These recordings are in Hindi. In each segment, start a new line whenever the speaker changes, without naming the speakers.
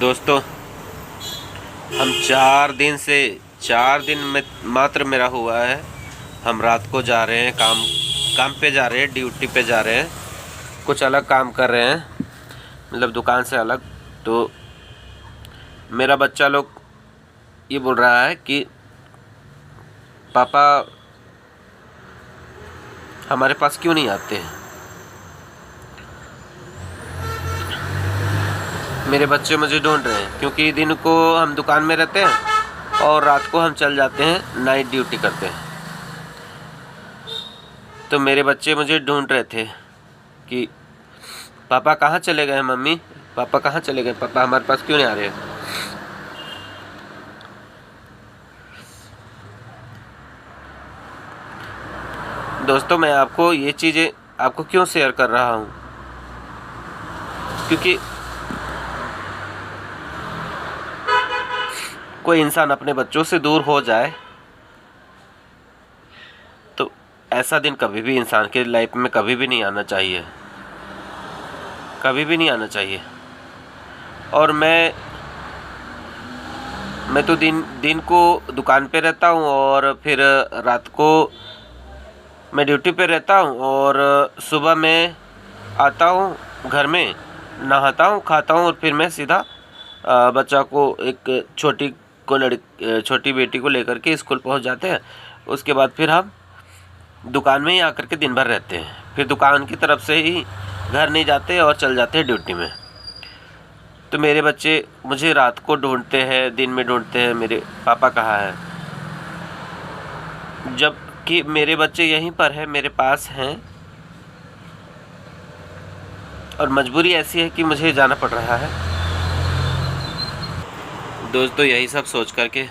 दोस्तों, हम 4 दिन में मात्र मेरा हुआ है। हम रात को जा रहे हैं, काम पे जा रहे हैं, ड्यूटी पे जा रहे हैं, कुछ अलग काम कर रहे हैं, मतलब दुकान से अलग। तो मेरा बच्चा लोग ये बोल रहा है कि पापा हमारे पास क्यों नहीं आते हैं। मेरे बच्चे मुझे ढूंढ रहे हैं क्योंकि दिन को हम दुकान में रहते हैं और रात को हम चल जाते हैं, नाइट ड्यूटी करते हैं। तो मेरे बच्चे मुझे ढूंढ रहे थे कि पापा कहाँ चले गए, मम्मी पापा कहाँ चले गए, पापा हमारे पास क्यों नहीं आ रहे। दोस्तों, मैं आपको ये चीज़ें आपको क्यों शेयर कर रहा हूँ, क्योंकि कोई इंसान अपने बच्चों से दूर हो जाए तो ऐसा दिन कभी भी इंसान के लाइफ में कभी भी नहीं आना चाहिए, कभी भी नहीं आना चाहिए। और मैं तो दिन को दुकान पे रहता हूँ और फिर रात को मैं ड्यूटी पे रहता हूँ और सुबह मैं आता हूँ घर में, नहाता हूँ, खाता हूँ और फिर मैं सीधा बच्चा को एक छोटी बेटी को लेकर के स्कूल पहुँच जाते हैं। उसके बाद फिर हम दुकान में ही आकर के दिन भर रहते हैं, फिर दुकान की तरफ से ही घर नहीं जाते और चल जाते हैं ड्यूटी में। तो मेरे बच्चे मुझे रात को ढूंढते हैं, दिन में ढूंढते हैं मेरे पापा कहाँ है, जबकि मेरे बच्चे यहीं पर हैं, मेरे पास हैं और मजबूरी ऐसी है कि मुझे जाना पड़ रहा है। दोस्तों, यही सब सोच करके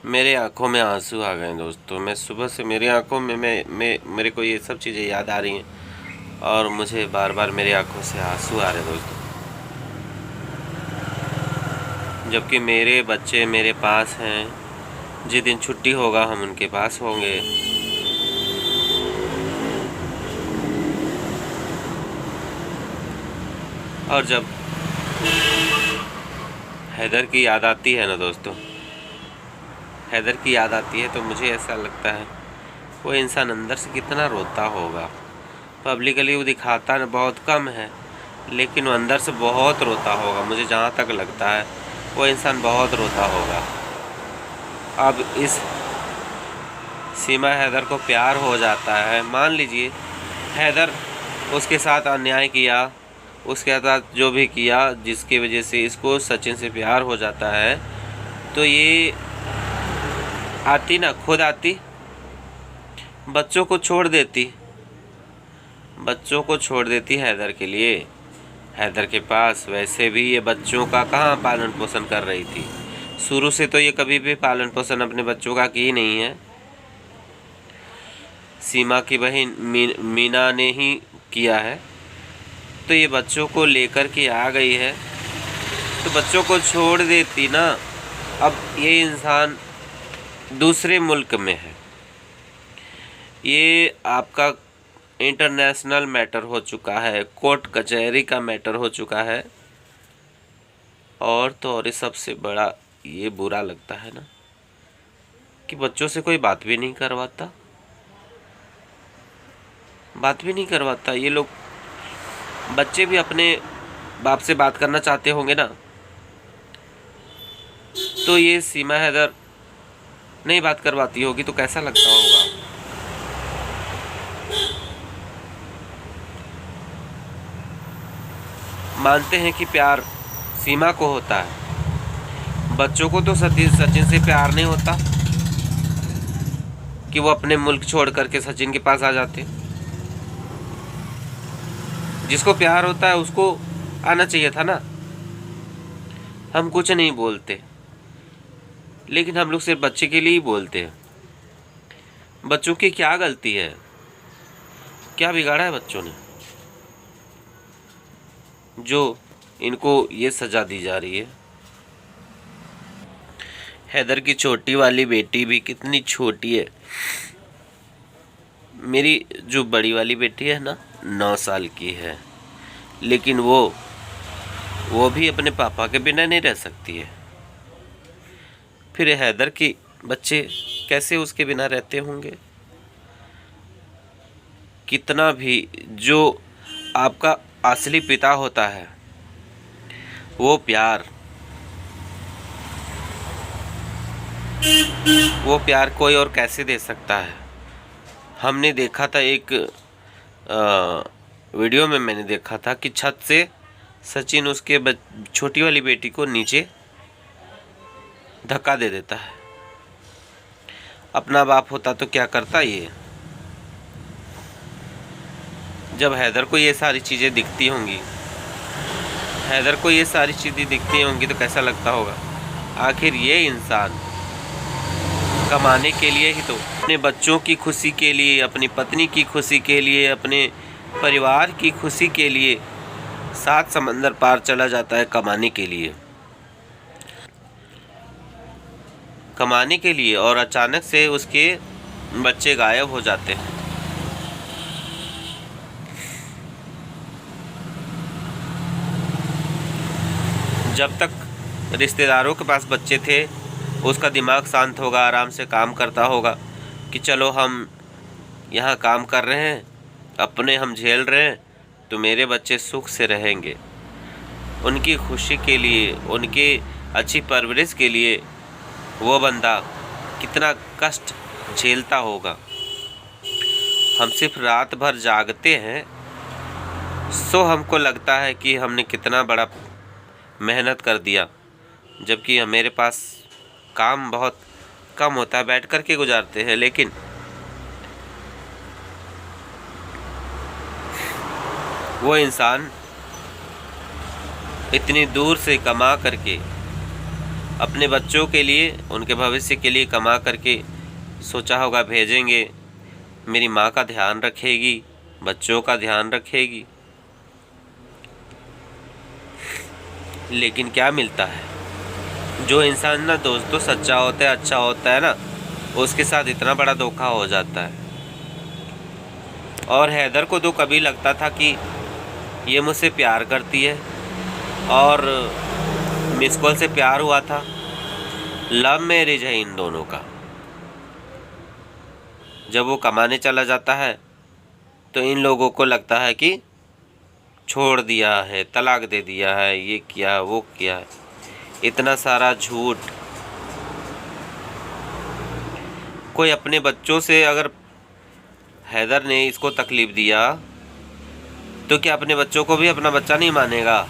मेरे आँखों में आंसू आ गए। दोस्तों, मैं सुबह से मेरी आँखों में मेरे को ये सब चीज़ें याद आ रही हैं और मुझे बार बार मेरी आँखों से आंसू आ रहे हैं दोस्तों, जबकि मेरे बच्चे मेरे पास हैं। जिस दिन छुट्टी होगा हम उनके पास होंगे। और जब हैदर की याद आती है ना दोस्तों, हैदर की याद आती है तो मुझे ऐसा लगता है वो इंसान अंदर से कितना रोता होगा। पब्लिकली वो दिखाता ना बहुत कम है, लेकिन वो अंदर से बहुत रोता होगा। मुझे जहाँ तक लगता है वो इंसान बहुत रोता होगा। अब इस सीमा हैदर को प्यार हो जाता है, मान लीजिए हैदर उसके साथ अन्याय किया, उसके साथ जो भी किया जिसकी वजह से इसको सचिन से प्यार हो जाता है, तो ये आती ना, खुद आती, बच्चों को छोड़ देती हैदर के लिए। हैदर के पास वैसे भी ये बच्चों का कहाँ पालन पोषण कर रही थी। शुरू से तो ये कभी भी पालन पोषण अपने बच्चों का की नहीं है, सीमा की बहन मीना ने ही किया है। तो ये बच्चों को लेकर के आ गई है, तो बच्चों को छोड़ देती ना। अब ये इंसान दूसरे मुल्क में है, ये आपका इंटरनेशनल मैटर हो चुका है, कोर्ट कचहरी का मैटर हो चुका है। और तो और ये सबसे बड़ा ये बुरा लगता है ना कि बच्चों से कोई बात भी नहीं करवाता। ये लोग बच्चे भी अपने बाप से बात करना चाहते होंगे ना, तो ये सीमा हैदर नहीं बात करवाती होगी तो कैसा लगता होगा। मानते हैं कि प्यार सीमा को होता है, बच्चों को तो सचिन से प्यार नहीं होता कि वो अपने मुल्क छोड़ करके सचिन के पास आ जाते। जिसको प्यार होता है उसको आना चाहिए था ना। हम कुछ नहीं बोलते, लेकिन हम लोग सिर्फ बच्चे के लिए ही बोलते हैं। बच्चों की क्या गलती है, क्या बिगाड़ा है बच्चों ने जो इनको ये सजा दी जा रही है। हैदर की छोटी वाली बेटी भी कितनी छोटी है। मेरी जो बड़ी वाली बेटी है ना 9 साल की है, लेकिन वो वो भी अपने पापा के बिना नहीं रह सकती है। फिर हैदर के बच्चे कैसे उसके बिना रहते होंगे? कितना भी जो आपका असली पिता होता है वो प्यार कोई और कैसे दे सकता है? हमने देखा था एक वीडियो में, मैंने देखा था कि छत से सचिन उसके छोटी वाली बेटी को नीचे धक्का दे देता है। अपना बाप होता तो क्या करता ये? जब हैदर को ये सारी चीज़ें दिखती होंगी, तो कैसा लगता होगा? आखिर ये इंसान कमाने के लिए ही तो, अपने बच्चों की खुशी के लिए, अपनी पत्नी की खुशी के लिए, अपने परिवार की खुशी के लिए 7 समंदर पार चला जाता है कमाने के लिए, और अचानक से उसके बच्चे गायब हो जाते हैं। जब तक रिश्तेदारों के पास बच्चे थे उसका दिमाग शांत होगा, आराम से काम करता होगा कि चलो हम यहाँ काम कर रहे हैं, अपने हम झेल रहे हैं, तो मेरे बच्चे सुख से रहेंगे। उनकी खुशी के लिए, उनकी अच्छी परवरिश के लिए वो बंदा कितना कष्ट झेलता होगा। हम सिर्फ रात भर जागते हैं, सो हमको लगता है कि हमने कितना बड़ा मेहनत कर दिया, जबकि मेरे पास काम बहुत कम होता है, बैठ कर के गुजारते हैं। लेकिन वो इंसान इतनी दूर से कमा करके अपने बच्चों के लिए, उनके भविष्य के लिए कमा करके सोचा होगा भेजेंगे, मेरी माँ का ध्यान रखेगी, बच्चों का ध्यान रखेगी। लेकिन क्या मिलता है? जो इंसान ना दोस्तों सच्चा होता है, अच्छा होता है ना, उसके साथ इतना बड़ा धोखा हो जाता है। और हैदर को तो कभी लगता था कि ये मुझसे प्यार करती है, और मिस कॉल से प्यार हुआ था। लव मैरिज है इन दोनों का। जब वो कमाने चला जाता है तो इन लोगों को लगता है कि छोड़ दिया है, तलाक दे दिया है, ये किया वो किया। इतना सारा झूठ। कोई अपने बच्चों से, अगर हैदर ने इसको तकलीफ़ दिया तो क्या अपने बच्चों को भी अपना बच्चा नहीं मानेगा?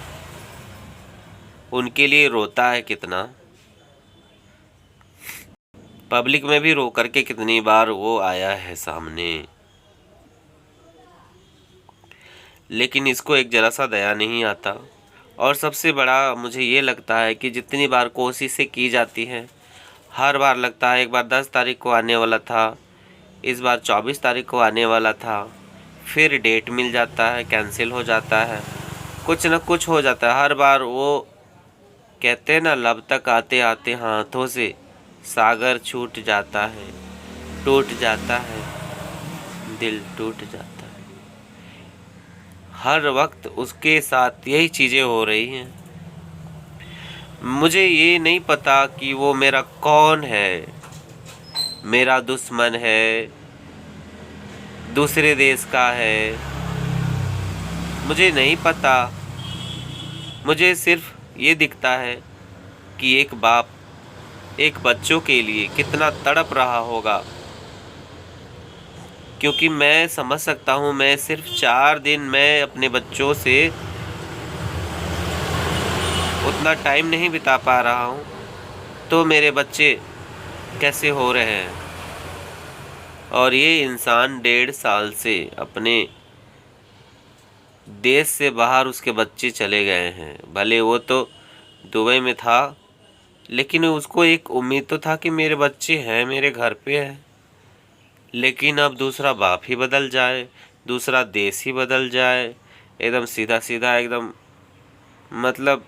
उनके लिए रोता है कितना, पब्लिक में भी रो करके कितनी बार वो आया है सामने। लेकिन इसको एक जरा सा दया नहीं आता। और सबसे बड़ा मुझे ये लगता है कि जितनी बार कोशिशें की जाती हैं, हर बार लगता है एक बार 10 तारीख को आने वाला था, इस बार 24 तारीख को आने वाला था, फिर डेट मिल जाता है, कैंसिल हो जाता है, कुछ न कुछ हो जाता है। हर बार वो कहते हैं ना, लब तक आते आते हाथों से सागर छूट जाता है, टूट जाता है, दिल टूट जाता है। हर वक्त उसके साथ यही चीज़ें हो रही हैं। मुझे ये नहीं पता कि वो मेरा कौन है, मेरा दुश्मन है, दूसरे देश का है, मुझे नहीं पता। मुझे सिर्फ ये दिखता है कि एक बाप एक बच्चों के लिए कितना तड़प रहा होगा। क्योंकि मैं समझ सकता हूँ, मैं सिर्फ 4 दिन मैं अपने बच्चों से उतना टाइम नहीं बिता पा रहा हूँ, तो मेरे बच्चे कैसे हो रहे हैं। और ये इंसान 1.5 साल से अपने देश से बाहर उसके बच्चे चले गए हैं। भले वो तो दुबई में था, लेकिन उसको एक उम्मीद तो था कि मेरे बच्चे हैं, मेरे घर पे हैं। लेकिन अब दूसरा बाप ही बदल जाए, दूसरा देश ही बदल जाए, एकदम सीधा सीधा, एकदम मतलब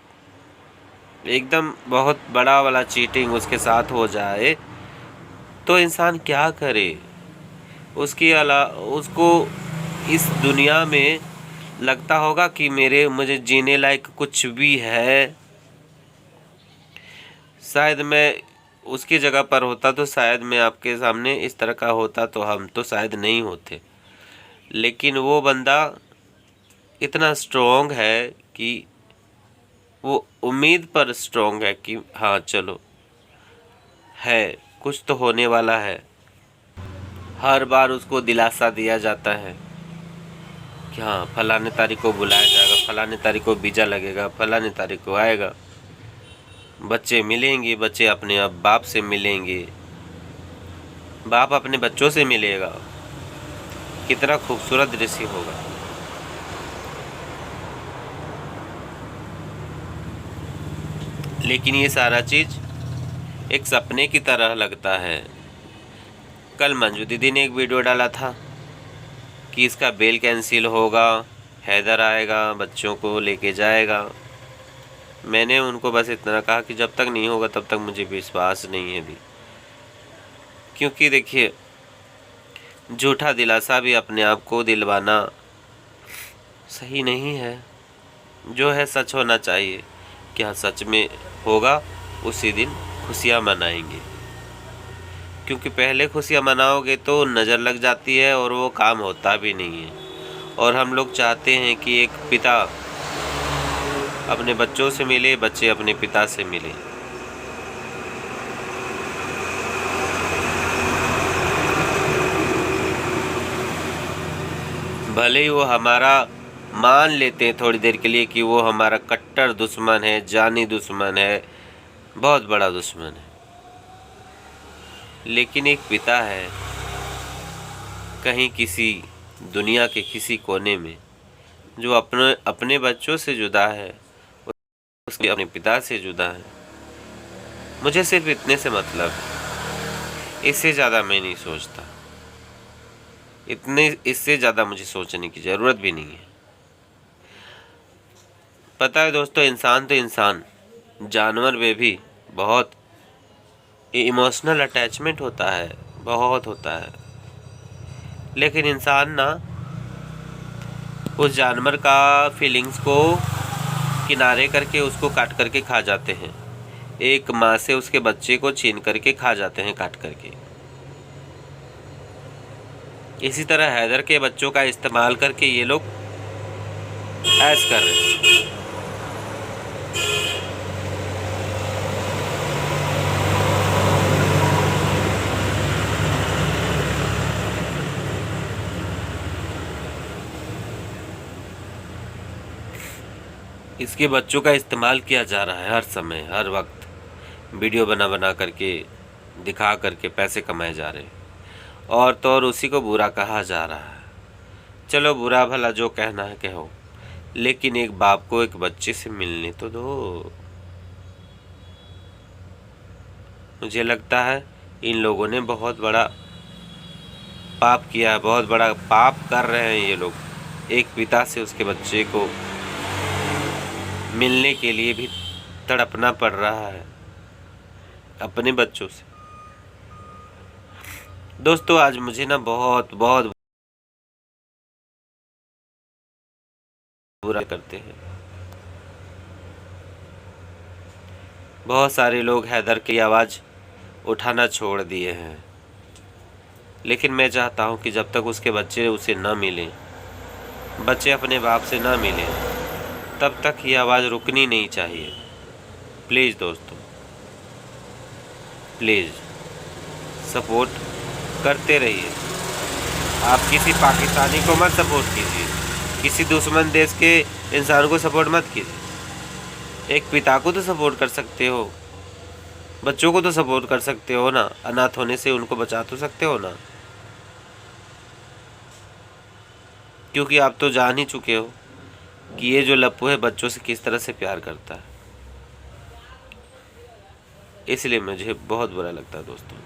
एकदम बहुत बड़ा वाला चीटिंग उसके साथ हो जाए, तो इंसान क्या करे? उसको इस दुनिया में लगता होगा कि मुझे जीने लायक कुछ भी है। शायद मैं उसकी जगह पर होता तो शायद मैं आपके सामने इस तरह का होता तो हम तो शायद नहीं होते। लेकिन वो बंदा इतना स्ट्रॉन्ग है कि वो उम्मीद पर स्ट्रॉन्ग है कि हाँ चलो है, कुछ तो होने वाला है। हर बार उसको दिलासा दिया जाता है कि हाँ फलाने तारीख को बुलाया जाएगा, फलाने तारीख को वीज़ा लगेगा, फलाने तारीख को आएगा, बच्चे मिलेंगे, बच्चे अपने अब बाप से मिलेंगे, बाप अपने बच्चों से मिलेगा। कितना खूबसूरत दृश्य होगा। लेकिन ये सारा चीज़ एक सपने की तरह लगता है। कल मंजू दीदी ने एक वीडियो डाला था कि इसका बेल कैंसिल होगा, हैदर आएगा, बच्चों को लेके जाएगा। मैंने उनको बस इतना कहा कि जब तक नहीं होगा तब तक मुझे विश्वास नहीं है भी। क्योंकि देखिए, झूठा दिलासा भी अपने आप को दिलवाना सही नहीं है। जो है सच होना चाहिए। क्या सच में होगा, उसी दिन खुशियाँ मनाएंगे। क्योंकि पहले खुशियाँ मनाओगे तो नज़र लग जाती है और वो काम होता भी नहीं है। और हम लोग चाहते हैं कि एक पिता अपने बच्चों से मिले, बच्चे अपने पिता से मिले। भले ही वो हमारा मान लेते हैं थोड़ी देर के लिए कि वो हमारा कट्टर दुश्मन है, जानी दुश्मन है, बहुत बड़ा दुश्मन है, लेकिन एक पिता है कहीं किसी दुनिया के किसी कोने में जो अपने बच्चों से जुदा है, उसके अपने पिता से जुदा है। मुझे सिर्फ इतने से मतलब है, इससे ज़्यादा मैं नहीं सोचता। इससे ज़्यादा मुझे सोचने की ज़रूरत भी नहीं है। पता है दोस्तों, इंसान तो इंसान, जानवर में भी बहुत इमोशनल अटैचमेंट होता है, बहुत होता है। लेकिन इंसान ना उस जानवर का फीलिंग्स को किनारे करके उसको काट करके खा जाते हैं। एक माँ से उसके बच्चे को छीन करके खा जाते हैं, काट करके। इसी तरह हैदर के बच्चों का इस्तेमाल करके ये लोग ऐश कर रहे हैं। इसके बच्चों का इस्तेमाल किया जा रहा है हर समय, हर वक्त। वीडियो बना करके दिखा करके पैसे कमाए जा रहे हैं, और तो और उसी को बुरा कहा जा रहा है। चलो बुरा भला जो कहना है कहो, लेकिन एक बाप को एक बच्चे से मिलने तो दो। मुझे लगता है इन लोगों ने बहुत बड़ा पाप किया है, बहुत बड़ा पाप कर रहे हैं ये लोग। एक पिता से उसके बच्चे को मिलने के लिए भी तड़पना पड़ रहा है, अपने बच्चों से। दोस्तों आज मुझे ना बहुत बहुत बुरा करते हैं। बहुत सारे लोग हैदर की आवाज़ उठाना छोड़ दिए हैं, लेकिन मैं चाहता हूं कि जब तक उसके बच्चे उसे न मिलें, बच्चे अपने बाप से न मिलें, तब तक ये आवाज़ रुकनी नहीं चाहिए। प्लीज़ दोस्तों, प्लीज़ सपोर्ट करते रहिए। आप किसी पाकिस्तानी को मत सपोर्ट कीजिए, किसी दुश्मन देश के इंसान को सपोर्ट मत कीजिए। एक पिता को तो सपोर्ट कर सकते हो, बच्चों को तो सपोर्ट कर सकते हो ना, अनाथ होने से उनको बचा तो सकते हो ना। क्योंकि आप तो जान ही चुके हो कि ये जो लप्पू है बच्चों से किस तरह से प्यार करता है। इसलिए मुझे बहुत बुरा लगता है दोस्तों।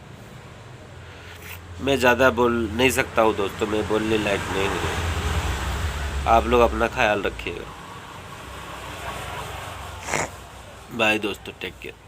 मैं ज़्यादा बोल नहीं सकता हूँ दोस्तों, मैं बोलने लायक नहीं हूँ। आप लोग अपना ख्याल रखिएगा। बाय दोस्तों, टेक केयर।